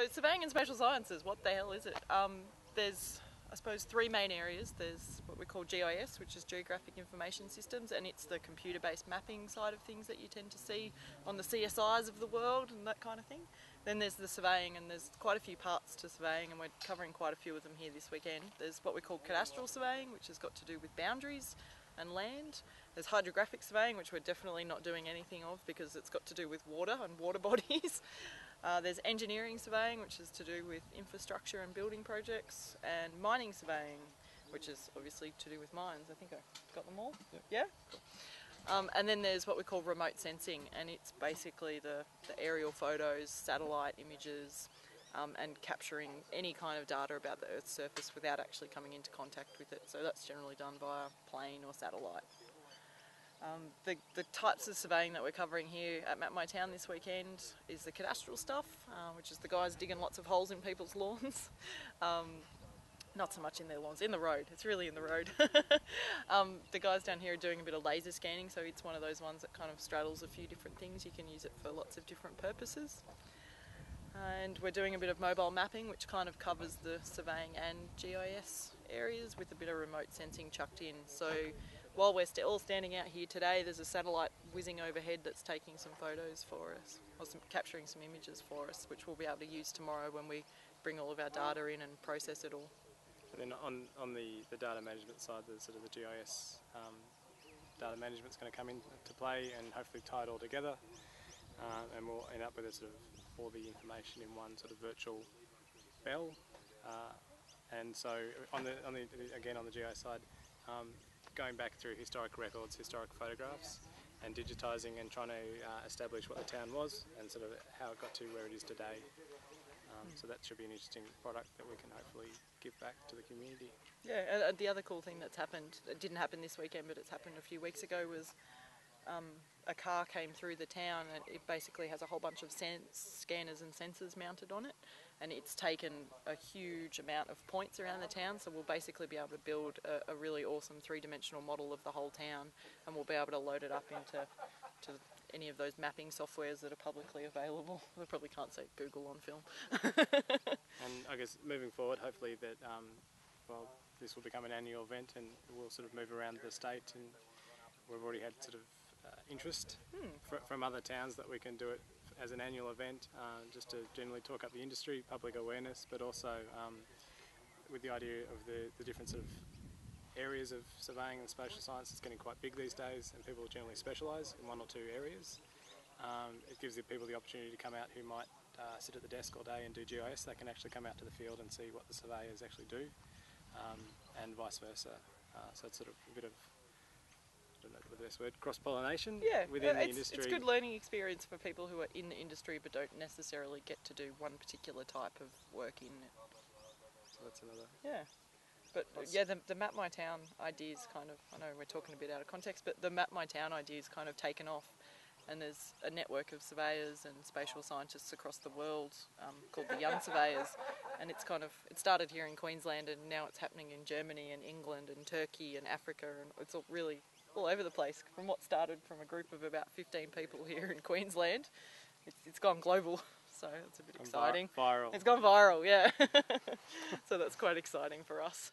So surveying and spatial sciences, what the hell is it? There's, I suppose, three main areas. There's what we call GIS, which is Geographic Information Systems, and it's the computer-based mapping side of things that you tend to see on the CSIs of the world and that kind of thing. Then there's the surveying, and there's quite a few parts to surveying, and we're covering quite a few of them here this weekend. There's what we call cadastral surveying, which has got to do with boundaries and land. There's hydrographic surveying, which we're definitely not doing anything of because it's got to do with water and water bodies. There's engineering surveying, which is to do with infrastructure and building projects, and mining surveying, which is obviously to do with mines. I think I got them all. Yep. Yeah? Cool. And then there's what we call remote sensing, and it's basically the aerial photos, satellite images, and capturing any kind of data about the Earth's surface without actually coming into contact with it. So that's generally done via plane or satellite. The types of surveying that we're covering here at Map My Town this weekend is the cadastral stuff, which is the guys digging lots of holes in people's lawns. Not so much in their lawns, in the road. It's really in the road. The guys down here are doing a bit of laser scanning, so it's one of those ones that kind of straddles a few different things. You can use it for lots of different purposes. And we're doing a bit of mobile mapping, which kind of covers the surveying and GIS areas with a bit of remote sensing chucked in. So while we're all standing out here today, there's a satellite whizzing overhead that's taking some photos for us, or capturing some images for us, which we'll be able to use tomorrow when we bring all of our data in and process it all. And then on the data management side, the sort of the GIS data management's going to come into play and hopefully tie it all together, and we'll end up with a sort of all the information in one sort of virtual bell. And so again on the GIS side, going back through historic records, historic photographs, and digitising and trying to establish what the town was and sort of how it got to where it is today. So that should be an interesting product that we can hopefully give back to the community. Yeah, and the other cool thing that's happened, it didn't happen this weekend but it's happened a few weeks ago, was a car came through the town and it basically has a whole bunch of scanners and sensors mounted on it, and it's taken a huge amount of points around the town, so we'll basically be able to build a really awesome three-dimensional model of the whole town, and we'll be able to load it up into any of those mapping softwares that are publicly available. We probably can't say Google on film. And I guess moving forward, hopefully that well, this will become an annual event and we'll sort of move around the state, and we've already had sort of interest from other towns that we can do it as an annual event, just to generally talk up the industry, public awareness, but also with the idea of the different sort of areas of surveying and spatial science. It's getting quite big these days and people generally specialise in one or two areas. It gives the people the opportunity to come out who might sit at the desk all day and do GIS. They can actually come out to the field and see what the surveyors actually do, and vice versa. So it's sort of a bit of, I don't know the best word, cross-pollination within the industry. It's a good learning experience for people who are in the industry but don't necessarily get to do one particular type of work in it. So that's another... Yeah. But yeah, the Map My Town idea is kind of, I know we're talking a bit out of context, but the Map My Town idea is kind of taken off, and there's a network of surveyors and spatial scientists across the world called the Young Surveyors, and it started here in Queensland and now it's happening in Germany and England and Turkey and Africa, and it's all really all over the place. From what started from a group of about 15 people here in Queensland, it's gone global. So it's a bit exciting. Viral. It's gone viral, yeah. So that's quite exciting for us.